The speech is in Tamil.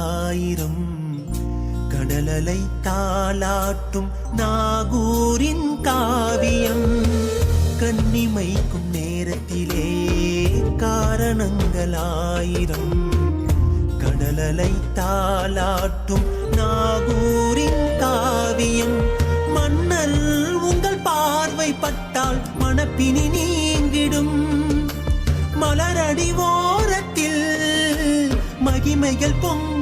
ஆயிரம் கடலலை தாளாட்டும் நாகூரின் காவியம் கண்ணிமைக்கும் நேரத்திலே காரணங்கள் ஆயிரம் கடலலை தாளாட்டும் நாகூரின் காவியம் மன்னல் உங்கள் பார்வை பட்டால் மனப்பினி நீங்கிடும் மலரடி ஓரத்தில் மகிமைகள் பொங்க